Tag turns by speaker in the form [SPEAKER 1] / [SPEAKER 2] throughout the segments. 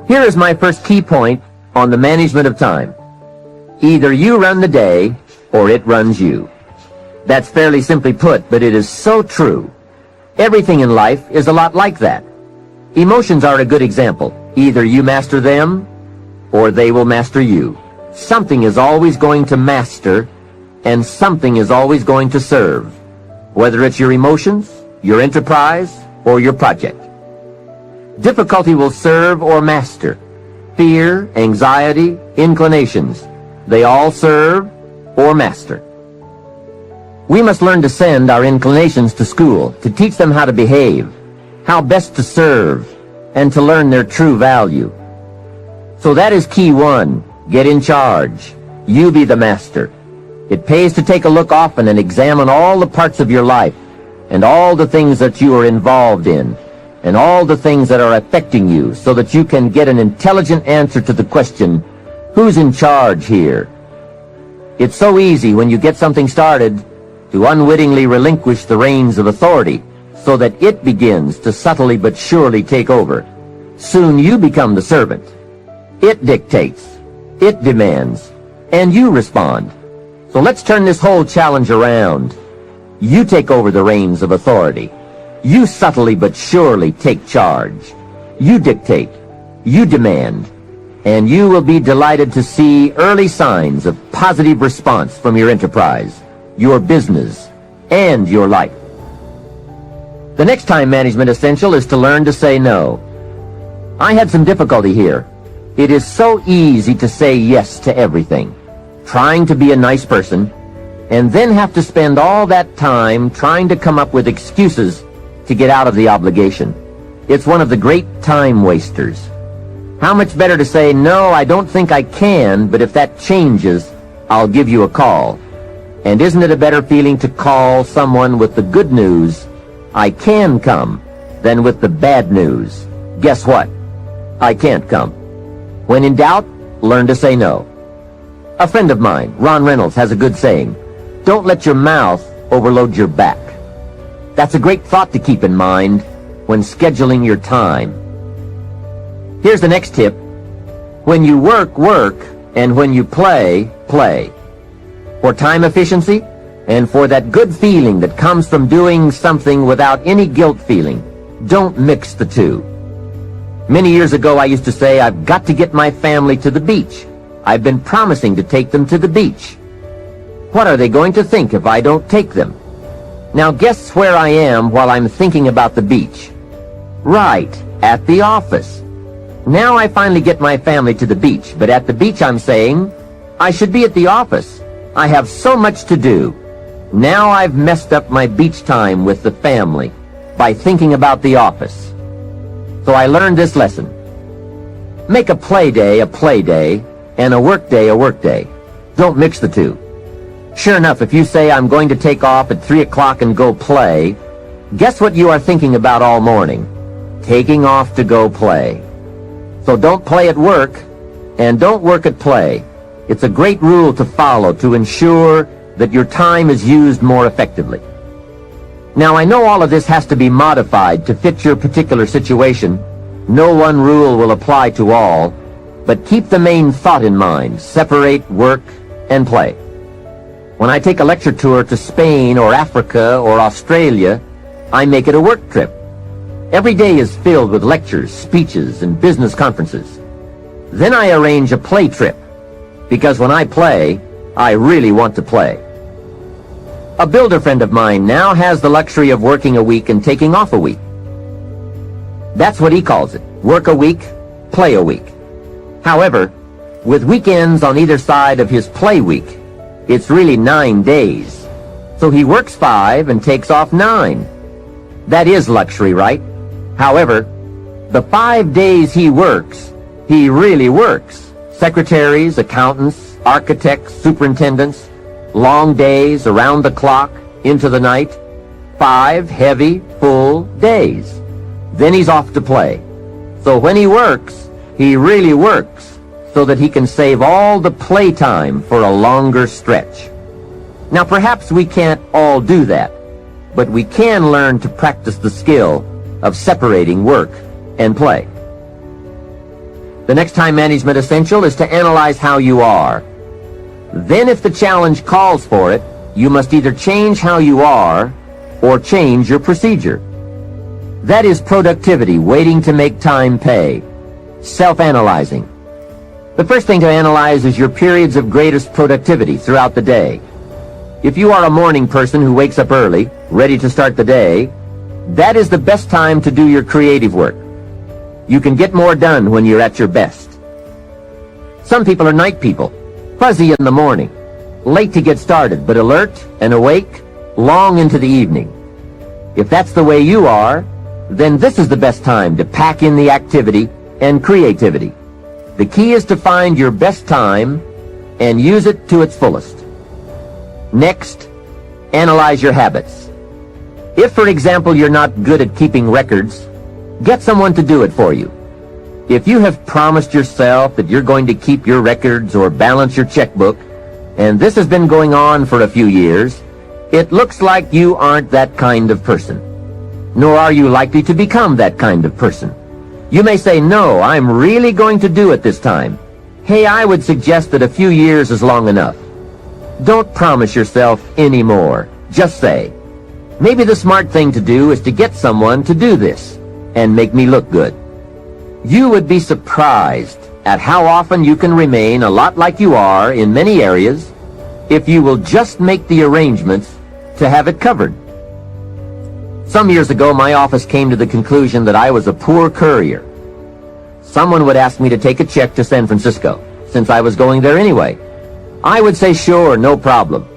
[SPEAKER 1] Here is my first key point on the management of time. Either you run the day, or it runs you. That's fairly simply put, but it is so true. Everything in life is a lot like that. Emotions are a good example. Either you master them, or they will master you. Something is always going to master, and something is always going to serve. Whether it's your emotions, your enterprise, or your project. Difficulty will serve or master. Fear, anxiety, inclinations. They all serve or master. We must learn to send our inclinations to school, to teach them how to behave, how best to serve, and to learn their true value. So that is key one. Get in charge. You be the master. It pays to take a look often and examine all the parts of your life, and all the things that you are involved in, and all the things that are affecting you, so that you can get an intelligent answer to the question, who's in charge here? It's so easy when you get something started to unwittingly relinquish the reins of authority, so that it begins to subtly but surely take over. Soon you become the servant. It dictates, it demands, and you respond. So let's turn this whole challenge around. You take over the reins of authority. You subtly but surely take charge. You dictate, you demand, and you will be delighted to see early signs of positive response from your enterprise, your business, and your life. The next time management essential is to learn to say no. I had some difficulty here. It is so easy to say yes to everything, trying to be a nice person, and then have to spend all that time trying to come up with excuses to get out of the obligation. It's one of the great time wasters. How much better to say, no, I don't think I can, but if that changes, I'll give you a call. And isn't it a better feeling to call someone with the good news, I can come, than with the bad news, guess what? I can't come. When in doubt, learn to say no. A friend of mine, Ron Reynolds, has a good saying, don't let your mouth overload your back. That's a great thought to keep in mind when scheduling your time. Here's the next tip. When you work, work, and when you play, play. For time efficiency, and for that good feeling that comes from doing something without any guilt feeling, don't mix the two. Many years ago, I used to say, I've got to get my family to the beach. I've been promising to take them to the beach. What are they going to think if I don't take them? Now guess where I am while I'm thinking about the beach. Right, at the office. Now I finally get my family to the beach, but at the beach I'm saying, I should be at the office. I have so much to do. Now I've messed up my beach time with the family by thinking about the office. So I learned this lesson. Make a play day, and a work day, a work day. Don't mix the two. Sure enough, if you say I'm going to take off at 3 o'clock and go play, guess what you are thinking about all morning? Taking off to go play. So don't play at work, and don't work at play. It's a great rule to follow to ensure that your time is used more effectively. Now, I know all of this has to be modified to fit your particular situation. No one rule will apply to all, but keep the main thought in mind. Separate work and play. When I take a lecture tour to Spain or Africa or Australia, I make it a work trip. Every day is filled with lectures, speeches, and business conferences. Then I arrange a play trip, because when I play, I really want to play. A builder friend of mine now has the luxury of working a week and taking off a week. That's what he calls it. Work a week, play a week. However, with weekends on either side of his play week, it's really 9 days. So he works 5 and takes off 9. That is luxury, right? However, the 5 days he works, he really works. Secretaries, accountants, architects, superintendents, long days around the clock, into the night. 5 heavy, full days. Then he's off to play. So when he works, he really works, so that he can save all the playtime for a longer stretch. Now perhaps we can't all do that, but we can learn to practice the skill of separating work and play. The next time management essential is to analyze how you are. Then if the challenge calls for it, you must either change how you are or change your procedure. That is productivity waiting to make time pay. Self-analyzing. The first thing to analyze is your periods of greatest productivity throughout the day. If you are a morning person who wakes up early, ready to start the day, that is the best time to do your creative work. You can get more done when you're at your best. Some people are night people, fuzzy in the morning, late to get started, but alert and awake long into the evening. If that's the way you are, then this is the best time to pack in the activity and creativity. The key is to find your best time and use it to its fullest. Next, analyze your habits. If, for example, you're not good at keeping records, get someone to do it for you. If you have promised yourself that you're going to keep your records or balance your checkbook, and this has been going on for a few years, it looks like you aren't that kind of person. Nor are you likely to become that kind of person. You may say, no, I'm really going to do it this time. Hey, I would suggest that a few years is long enough. Don't promise yourself any more. Just say, maybe the smart thing to do is to get someone to do this and make me look good. You would be surprised at how often you can remain a lot like you are in many areas if you will just make the arrangements to have it covered. Some years ago, my office came to the conclusion that I was a poor courier. Someone would ask me to take a check to San Francisco, since I was going there anyway. I would say, sure, no problem.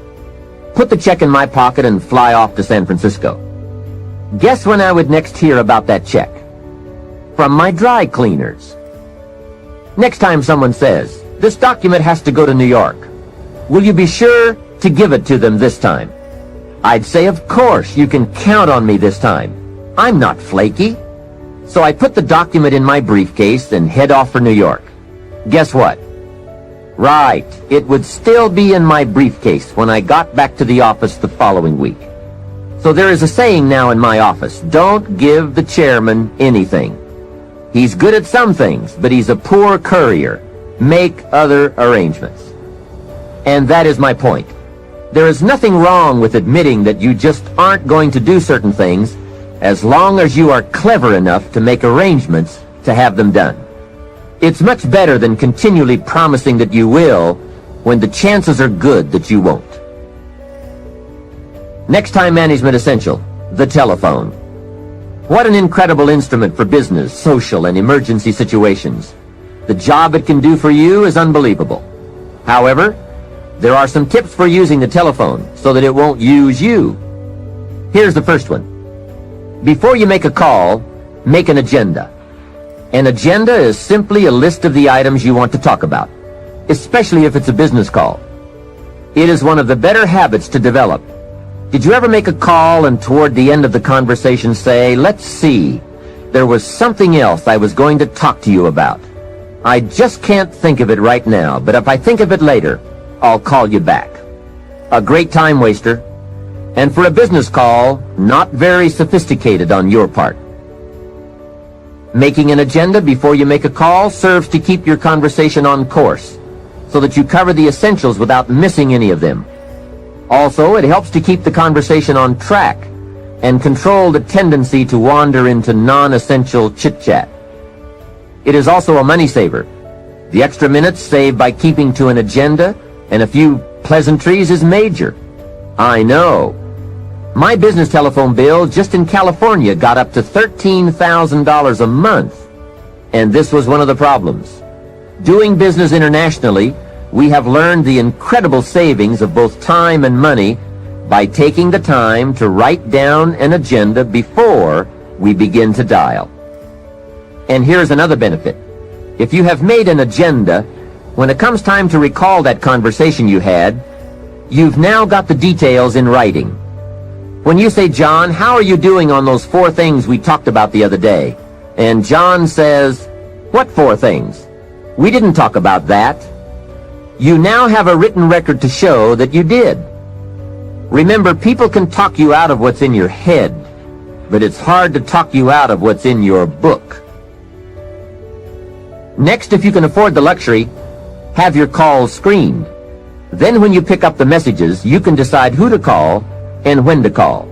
[SPEAKER 1] Put the check in my pocket and fly off to San Francisco. Guess when I would next hear about that check? From my dry cleaners. Next time someone says, this document has to go to New York, will you be sure to give it to them this time? I'd say, of course, you can count on me this time. I'm not flaky. So I put the document in my briefcase and head off for New York. Guess what? Right, it would still be in my briefcase when I got back to the office the following week. So there is a saying now in my office, don't give the chairman anything. He's good at some things, but he's a poor courier. Make other arrangements. And that is my point. There is nothing wrong with admitting that you just aren't going to do certain things as long as you are clever enough to make arrangements to have them done. It's much better than continually promising that you will when the chances are good that you won't. Next time management essential, the telephone. What an incredible instrument for business, social, and emergency situations. The job it can do for you is unbelievable. However, there are some tips for using the telephone so that it won't use you. Here's the first one. Before you make a call, make an agenda. An agenda is simply a list of the items you want to talk about, especially if it's a business call. It is one of the better habits to develop. Did you ever make a call and toward the end of the conversation say, let's see, there was something else I was going to talk to you about. I just can't think of it right now, but if I think of it later, I'll call you back. A great time waster, and for a business call, not very sophisticated on your part. Making an agenda before you make a call serves to keep your conversation on course, so that you cover the essentials without missing any of them. Also, it helps to keep the conversation on track and control the tendency to wander into non-essential chit-chat. It is also a money saver. The extra minutes saved by keeping to an agenda and a few pleasantries is major. I know. My business telephone bill just in California got up to $13,000 a month. And this was one of the problems. Doing business internationally, we have learned the incredible savings of both time and money by taking the time to write down an agenda before we begin to dial. And here's another benefit. If you have made an agenda, when it comes time to recall that conversation you had, you've now got the details in writing. When you say, John, how are you doing on those 4 things we talked about the other day? And John says, what 4 things? We didn't talk about that. You now have a written record to show that you did. Remember, people can talk you out of what's in your head, but it's hard to talk you out of what's in your book. Next, if you can afford the luxury, have your calls screened. Then when you pick up the messages, you can decide who to call and when to call.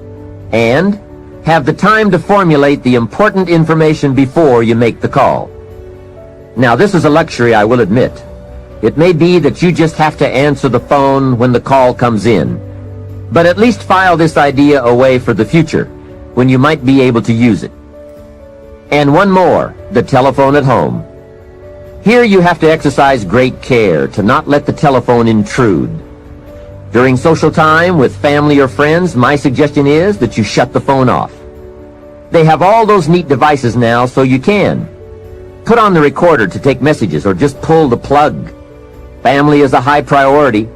[SPEAKER 1] And have the time to formulate the important information before you make the call. Now, this is a luxury, I will admit. It may be that you just have to answer the phone when the call comes in, but at least file this idea away for the future, when you might be able to use it. And one more, the telephone at home. Here you have to exercise great care to not let the telephone intrude. During social time with family or friends, my suggestion is that you shut the phone off. They have all those neat devices now, so you can. Put on the recorder to take messages or just pull the plug. Family is a high priority.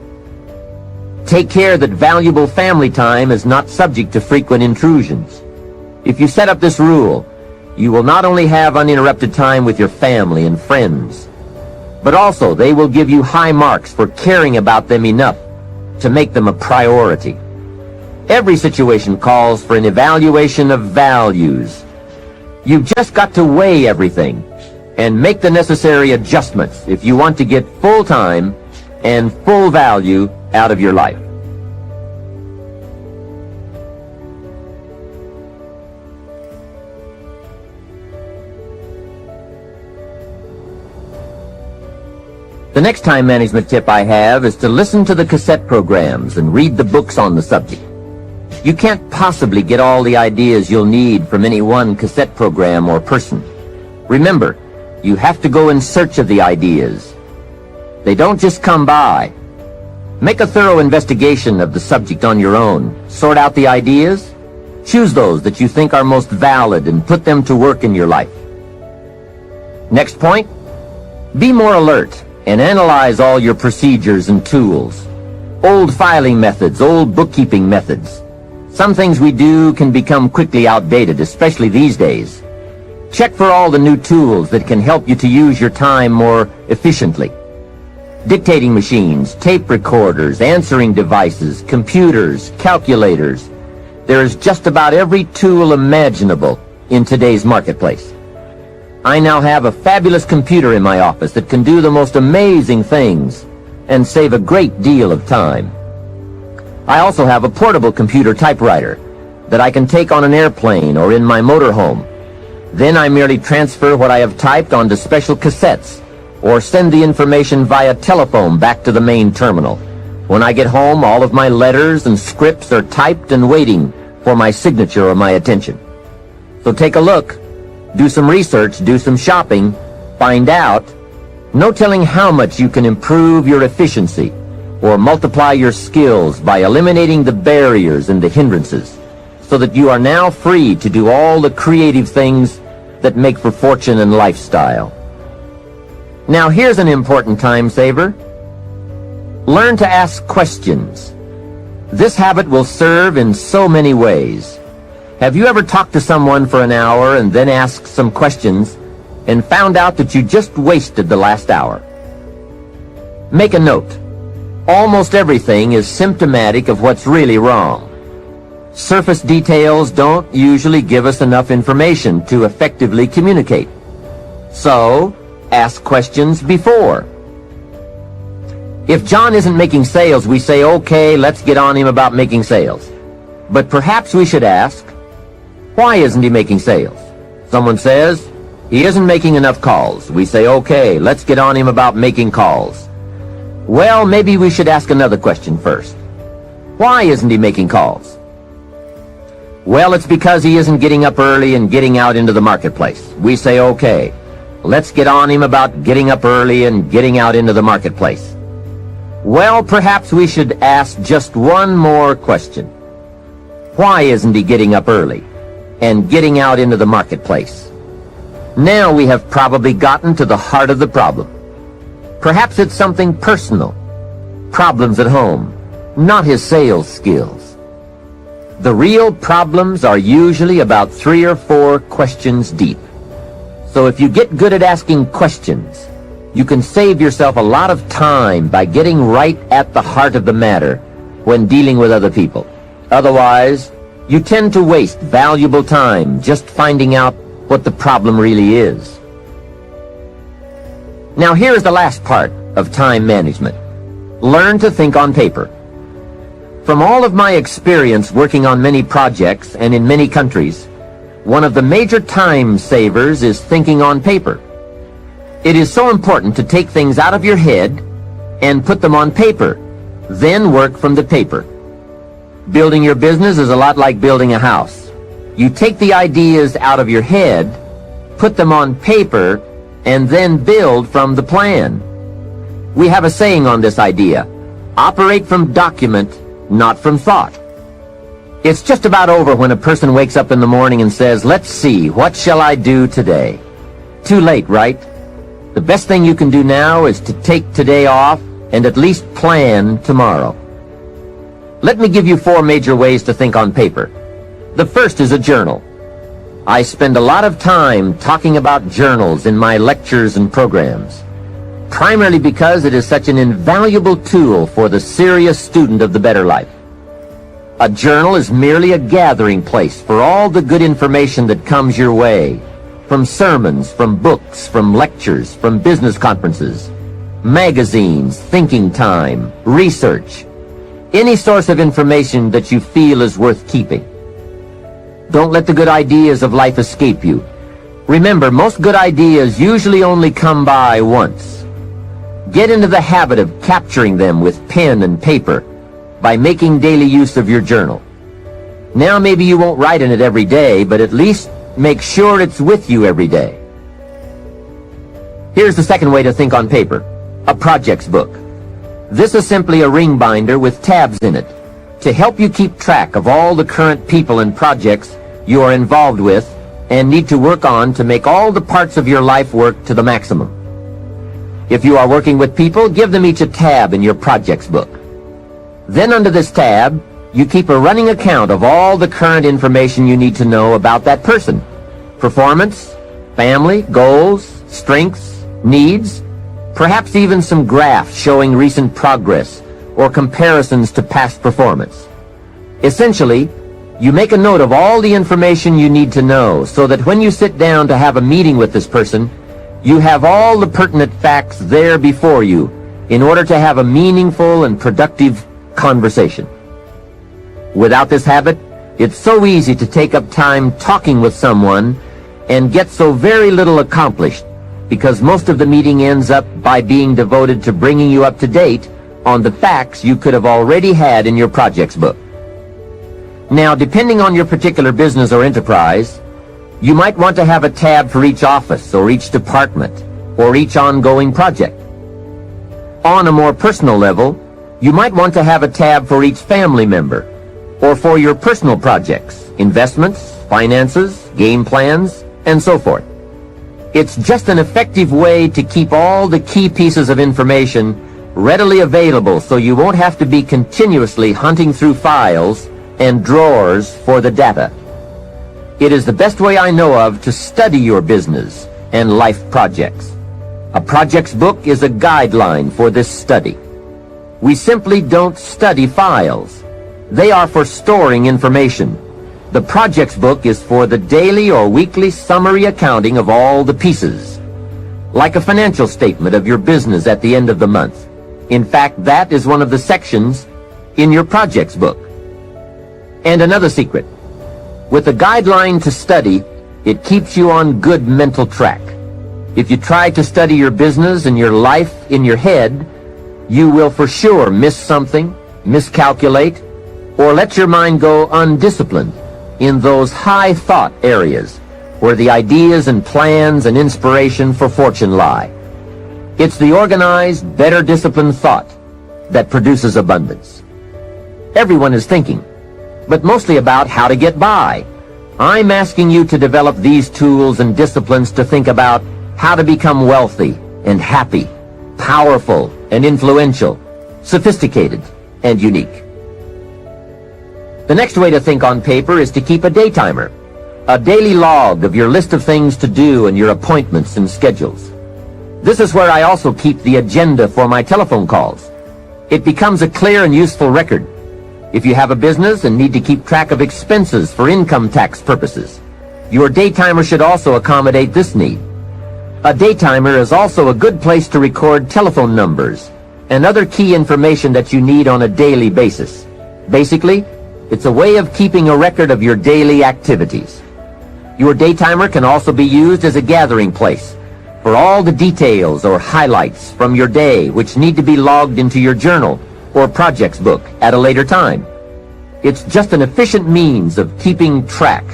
[SPEAKER 1] Take care that valuable family time is not subject to frequent intrusions. If you set up this rule, you will not only have uninterrupted time with your family and friends, but also they will give you high marks for caring about them enough to make them a priority. Every situation calls for an evaluation of values. You've just got to weigh everything and make the necessary adjustments if you want to get full time and full value out of your life. The next time management tip I have is to listen to the cassette programs and read the books on the subject. You can't possibly get all the ideas you'll need from any one cassette program or person. Remember, you have to go in search of the ideas. They don't just come by. Make a thorough investigation of the subject on your own. Sort out the ideas. Choose those that you think are most valid and put them to work in your life. Next point, be more alert and analyze all your procedures and tools. Old filing methods, old bookkeeping methods. Some things we do can become quickly outdated, especially these days. Check for all the new tools that can help you to use your time more efficiently. Dictating machines, tape recorders, answering devices, computers, calculators. There is just about every tool imaginable in today's marketplace. I now have a fabulous computer in my office that can do the most amazing things and save a great deal of time. I also have a portable computer typewriter that I can take on an airplane or in my motorhome. Then I merely transfer what I have typed onto special cassettes or send the information via telephone back to the main terminal. When I get home, all of my letters and scripts are typed and waiting for my signature or my attention. So take a look, do some research, do some shopping, find out. No telling how much you can improve your efficiency or multiply your skills by eliminating the barriers and the hindrances, so that you are now free to do all the creative things that make for fortune and lifestyle. Now here's an important time saver. Learn to ask questions. This habit will serve in so many ways. Have you ever talked to someone for an hour and then asked some questions and found out that you just wasted the last hour? Make a note. Almost everything is symptomatic of what's really wrong. Surface details don't usually give us enough information to effectively communicate. So, ask questions before. If John isn't making sales, we say, okay, let's get on him about making sales. But perhaps we should ask, why isn't he making sales? Someone says, he isn't making enough calls. We say, okay, let's get on him about making calls. Well, maybe we should ask another question first. Why isn't he making calls? Well, it's because he isn't getting up early and getting out into the marketplace. We say, okay, let's get on him about getting up early and getting out into the marketplace. Well, perhaps we should ask just one more question. Why isn't he getting up early and getting out into the marketplace? Now we have probably gotten to the heart of the problem. Perhaps it's something personal, problems at home, not his sales skills. The real problems are usually about 3 or 4 questions deep. So if you get good at asking questions, you can save yourself a lot of time by getting right at the heart of the matter when dealing with other people. Otherwise, you tend to waste valuable time just finding out what the problem really is. Now here is the last part of time management. Learn to think on paper. From all of my experience working on many projects and in many countries, one of the major time savers is thinking on paper. It is so important to take things out of your head and put them on paper, then work from the paper. Building your business is a lot like building a house. You take the ideas out of your head, put them on paper, and then build from the plan. We have a saying on this idea: operate from document, not from thought. It's just about over when a person wakes up in the morning and says, "Let's see, what shall I do today?" Too late, right? The best thing you can do now is to take today off and at least plan tomorrow. Let me give you 4 major ways to think on paper. The first is a journal. I spend a lot of time talking about journals in my lectures and programs, primarily because it is such an invaluable tool for the serious student of the better life. A journal is merely a gathering place for all the good information that comes your way, from sermons, from books, from lectures, from business conferences, magazines, thinking time, research, any source of information that you feel is worth keeping. Don't let the good ideas of life escape you. Remember, most good ideas usually only come by once. Get into the habit of capturing them with pen and paper by making daily use of your journal. Now maybe you won't write in it every day, but at least make sure it's with you every day. Here's the second way to think on paper: a projects book. This is simply a ring binder with tabs in it to help you keep track of all the current people and projects you are involved with and need to work on to make all the parts of your life work to the maximum. If you are working with people, give them each a tab in your projects book. Then under this tab, you keep a running account of all the current information you need to know about that person: performance, family, goals, strengths, needs, perhaps even some graphs showing recent progress or comparisons to past performance. Essentially, you make a note of all the information you need to know so that when you sit down to have a meeting with this person, you have all the pertinent facts there before you in order to have a meaningful and productive conversation. Without this habit, it's so easy to take up time talking with someone and get so very little accomplished, because most of the meeting ends up by being devoted to bringing you up to date on the facts you could have already had in your projects book. Now, depending on your particular business or enterprise, you might want to have a tab for each office or each department or each ongoing project. On a more personal level, you might want to have a tab for each family member or for your personal projects, investments, finances, game plans, and so forth. It's just an effective way to keep all the key pieces of information readily available so you won't have to be continuously hunting through files and drawers for the data. It is the best way I know of to study your business and life projects. A projects book is a guideline for this study. We simply don't study files. They are for storing information. The projects book is for the daily or weekly summary accounting of all the pieces, like a financial statement of your business at the end of the month. In fact, that is one of the sections in your projects book. And another secret: with a guideline to study, it keeps you on good mental track. If you try to study your business and your life in your head, you will for sure miss something, miscalculate, or let your mind go undisciplined in those high thought areas where the ideas and plans and inspiration for fortune lie. It's the organized, better disciplined thought that produces abundance. Everyone is thinking, but mostly about how to get by. I'm asking you to develop these tools and disciplines to think about how to become wealthy and happy, powerful and influential, sophisticated and unique. The next way to think on paper is to keep a day timer, a daily log of your list of things to do and your appointments and schedules. This is where I also keep the agenda for my telephone calls. It becomes a clear and useful record. If you have a business and need to keep track of expenses for income tax purposes, your day timer should also accommodate this need. A day timer is also a good place to record telephone numbers and other key information that you need on a daily basis. Basically, it's a way of keeping a record of your daily activities. Your day timer can also be used as a gathering place for all the details or highlights from your day which need to be logged into your journal or projects book at a later time. It's just an efficient means of keeping track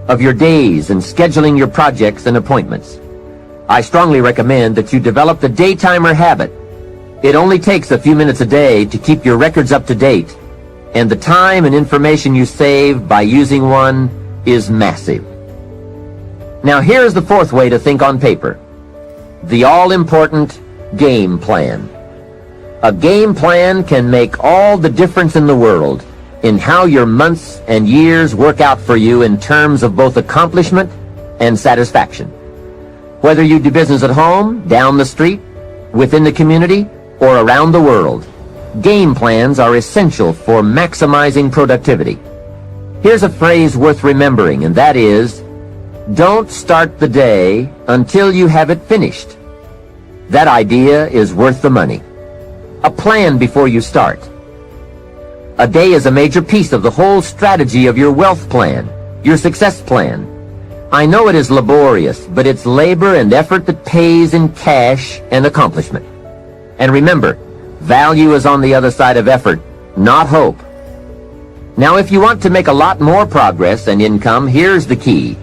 [SPEAKER 1] of your days and scheduling your projects and appointments. I strongly recommend that you develop the day timer habit. It only takes a few minutes a day to keep your records up to date, and the time and information you save by using one is massive. Now here's the fourth way to think on paper: the all-important game plan. A game plan can make all the difference in the world in how your months and years work out for you in terms of both accomplishment and satisfaction. Whether you do business at home, down the street, within the community, or around the world, game plans are essential for maximizing productivity. Here's a phrase worth remembering, and that is, don't start the day until you have it finished. That idea is worth the money. A plan before you start. A day is a major piece of the whole strategy of your wealth plan, your success plan. I know it is laborious, but it's labor and effort that pays in cash and accomplishment. And remember, value is on the other side of effort, not hope. Now, if you want to make a lot more progress and income, here's the key.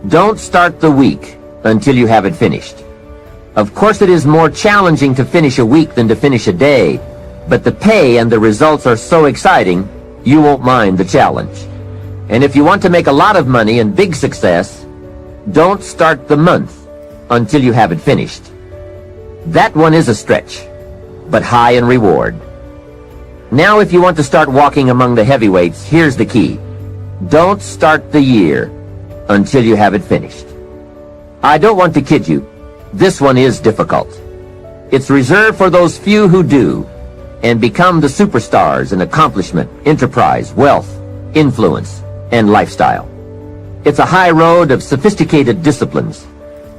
[SPEAKER 1] Don't start the week until you have it finished. Of course, it is more challenging to finish a week than to finish a day, but the pay and the results are so exciting, you won't mind the challenge. And if you want to make a lot of money and big success, don't start the month until you have it finished. That one is a stretch, but high in reward. Now, if you want to start walking among the heavyweights, here's the key. Don't start the year until you have it finished. I don't want to kid you. This one is difficult. It's reserved for those few who do and become the superstars in accomplishment, enterprise, wealth, influence, and lifestyle. It's a high road of sophisticated disciplines,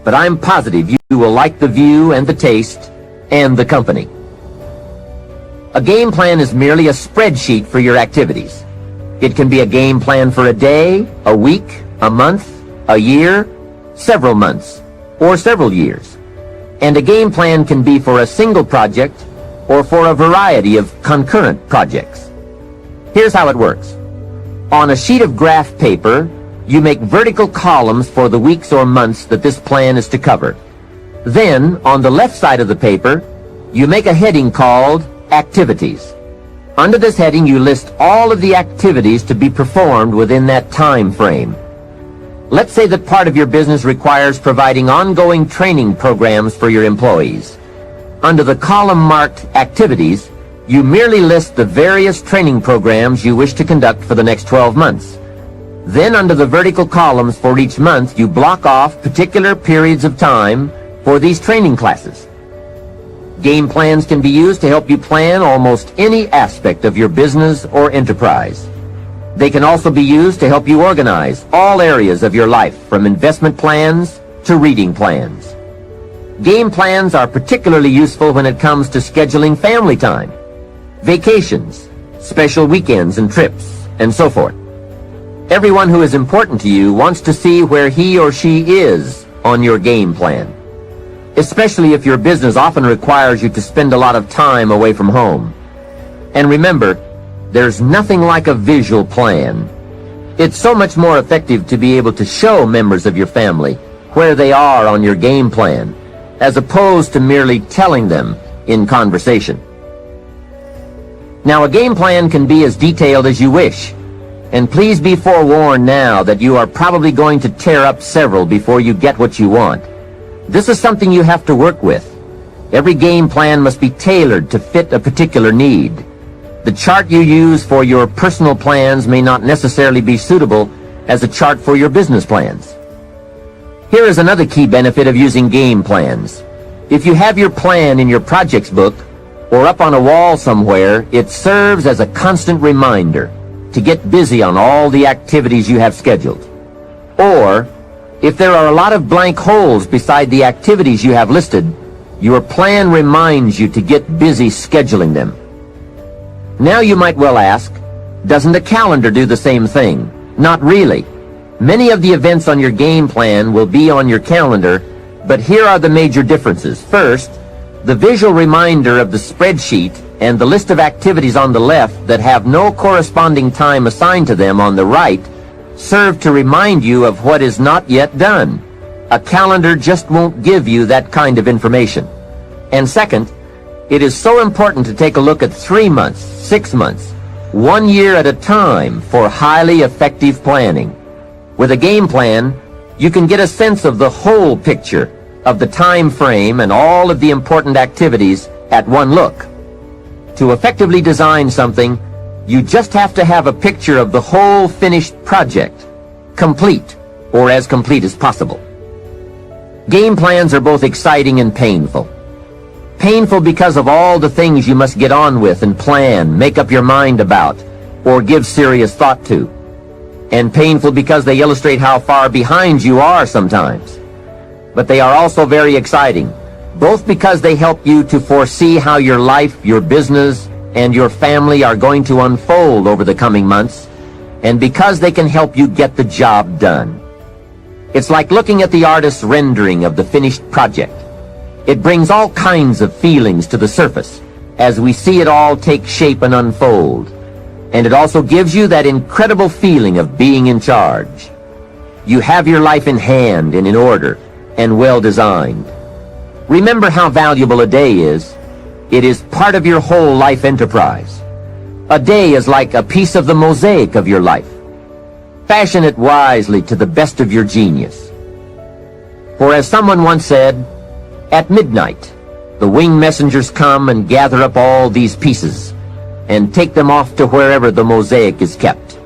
[SPEAKER 1] but I'm positive you will like the view and the taste and the company. A game plan is merely a spreadsheet for your activities. It can be a game plan for a day, a week, a month, a year, several months, or several years. And a game plan can be for a single project or for a variety of concurrent projects. Here's how it works. On a sheet of graph paper, you make vertical columns for the weeks or months that this plan is to cover. Then, on the left side of the paper, you make a heading called Activities. Under this heading, you list all of the activities to be performed within that time frame. Let's say that part of your business requires providing ongoing training programs for your employees. Under the column marked Activities, you merely list the various training programs you wish to conduct for the next 12 months. Then under the vertical columns for each month, you block off particular periods of time for these training classes. Game plans can be used to help you plan almost any aspect of your business or enterprise. They can also be used to help you organize all areas of your life, from investment plans to reading plans. Game plans are particularly useful when it comes to scheduling family time, vacations, special weekends and trips, and so forth. Everyone who is important to you wants to see where he or she is on your game plan, especially if your business often requires you to spend a lot of time away from home. And remember, there's nothing like a visual plan. It's so much more effective to be able to show members of your family where they are on your game plan, as opposed to merely telling them in conversation. Now, a game plan can be as detailed as you wish. And please be forewarned now that you are probably going to tear up several before you get what you want. This is something you have to work with. Every game plan must be tailored to fit a particular need. The chart you use for your personal plans may not necessarily be suitable as a chart for your business plans. Here is another key benefit of using game plans. If you have your plan in your projects book or up on a wall somewhere, it serves as a constant reminder to get busy on all the activities you have scheduled. Or, If there are a lot of blank holes beside the activities you have listed, your plan reminds you to get busy scheduling them. Now you might well ask, doesn't a calendar do the same thing? Not really. Many of the events on your game plan will be on your calendar, but here are the major differences. First, the visual reminder of the spreadsheet and the list of activities on the left that have no corresponding time assigned to them on the right serve to remind you of what is not yet done. A calendar just won't give you that kind of information. And second, it is so important to take a look at 3 months, 6 months, 1 year at a time for highly effective planning. With a game plan, you can get a sense of the whole picture of the time frame and all of the important activities at one look. To effectively design something, you just have to have a picture of the whole finished project, complete, or as complete as possible. Game plans are both exciting and painful. Painful because of all the things you must get on with and plan, make up your mind about, or give serious thought to. And painful because they illustrate how far behind you are sometimes. But they are also very exciting, both because they help you to foresee how your life, your business, and your family are going to unfold over the coming months, and because they can help you get the job done. It's like looking at the artist's rendering of the finished project. It brings all kinds of feelings to the surface as we see it all take shape and unfold. And it also gives you that incredible feeling of being in charge. You have your life in hand and in order and well designed. Remember how valuable a day is. It is part of your whole life enterprise. A day is like a piece of the mosaic of your life. Fashion it wisely to the best of your genius. For as someone once said, at midnight, the winged messengers come and gather up all these pieces and take them off to wherever the mosaic is kept.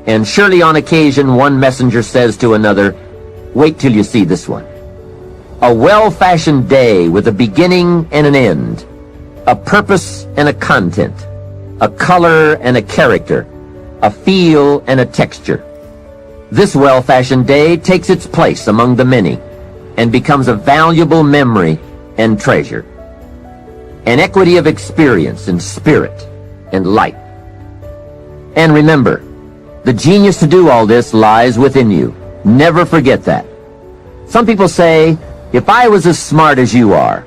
[SPEAKER 1] And surely on occasion one messenger says to another, wait till you see this one. A well-fashioned day with a beginning and an end, a purpose and a content, a color and a character, a feel and a texture. This well-fashioned day takes its place among the many and becomes a valuable memory and treasure. An equity of experience and spirit and light. And remember, the genius to do all this lies within you. Never forget that. Some people say, if I was as smart as you are,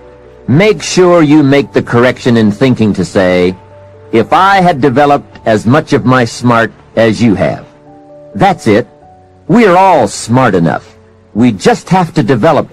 [SPEAKER 1] make sure you make the correction in thinking to say, if I had developed as much of my smart as you have. That's it. We are all smart enough. We just have to develop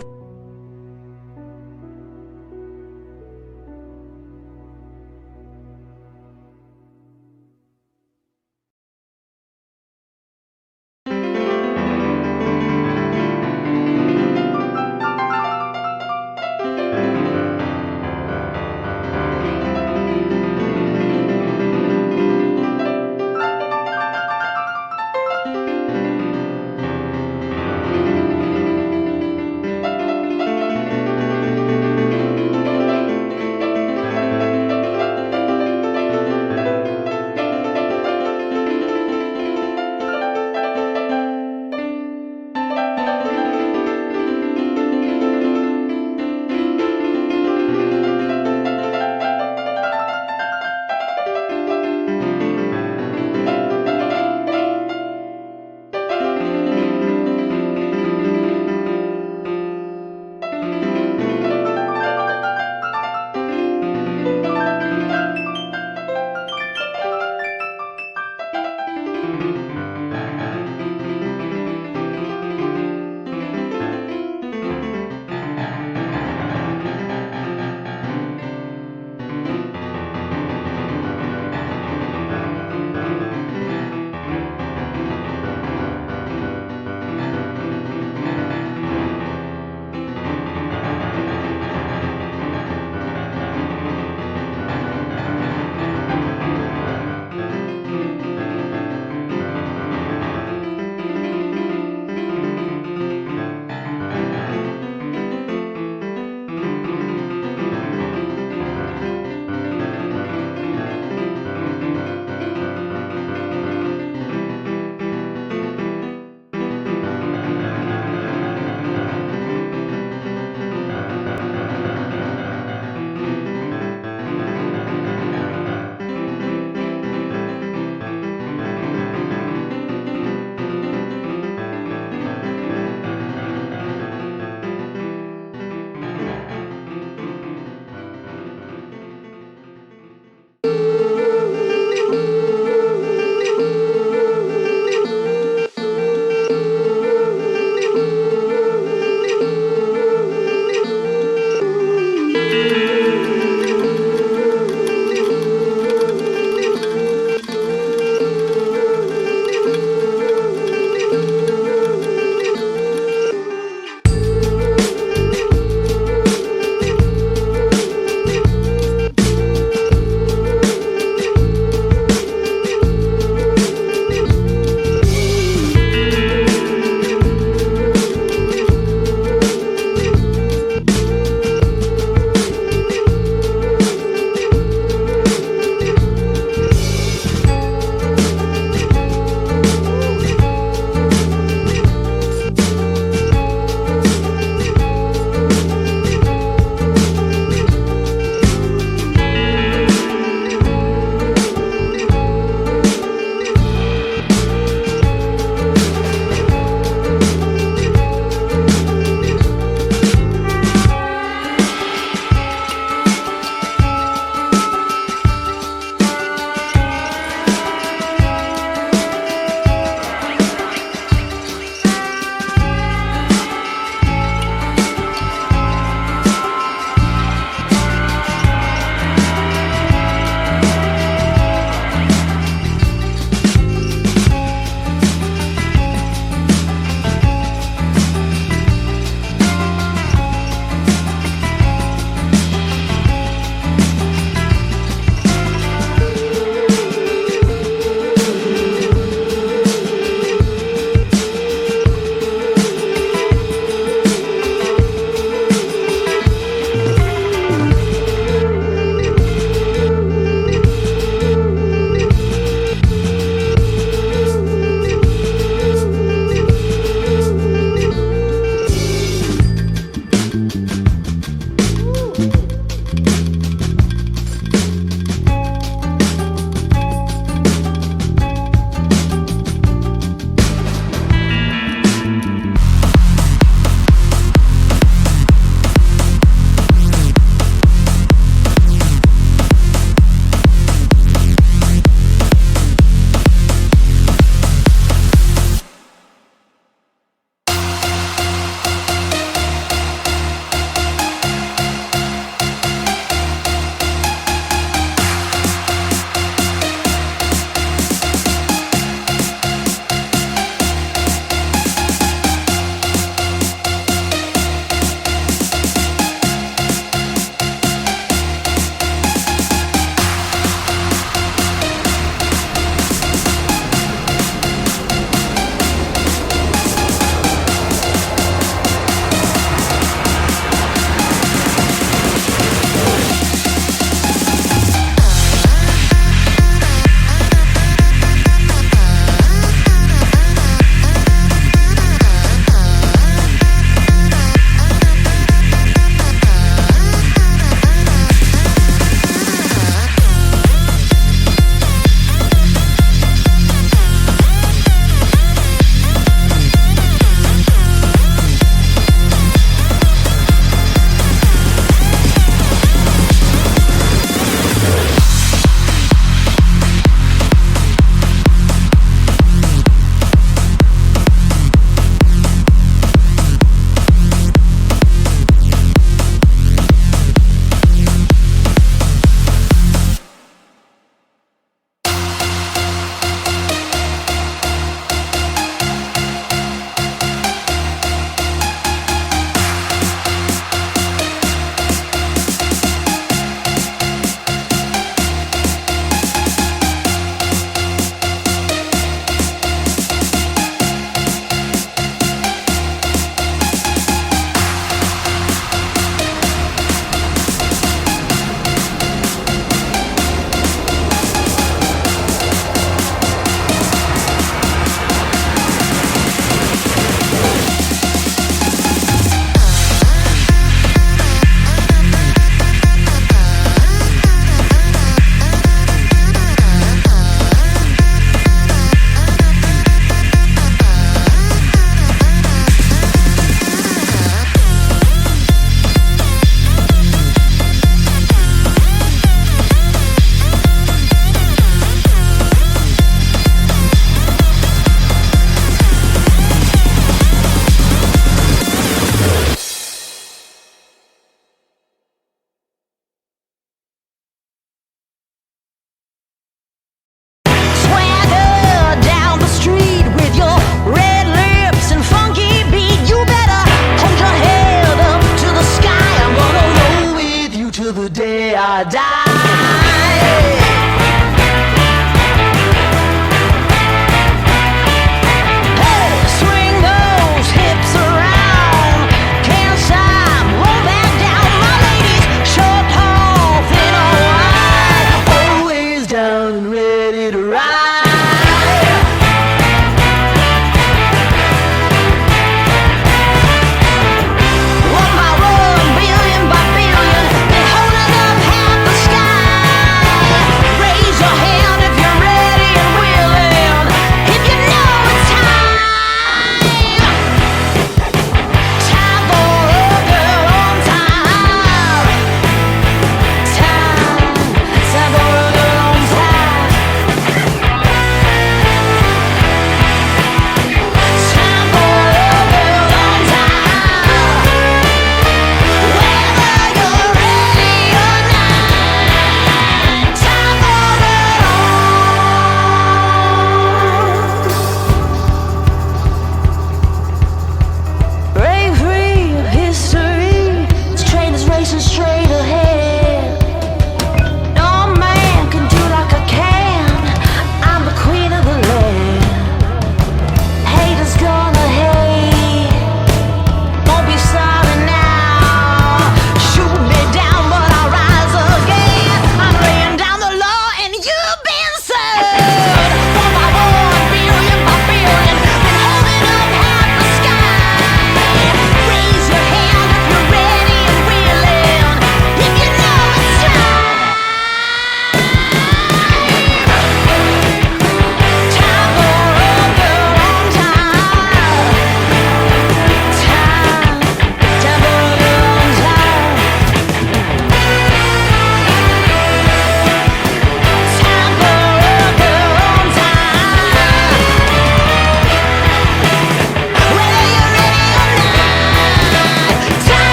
[SPEAKER 2] die.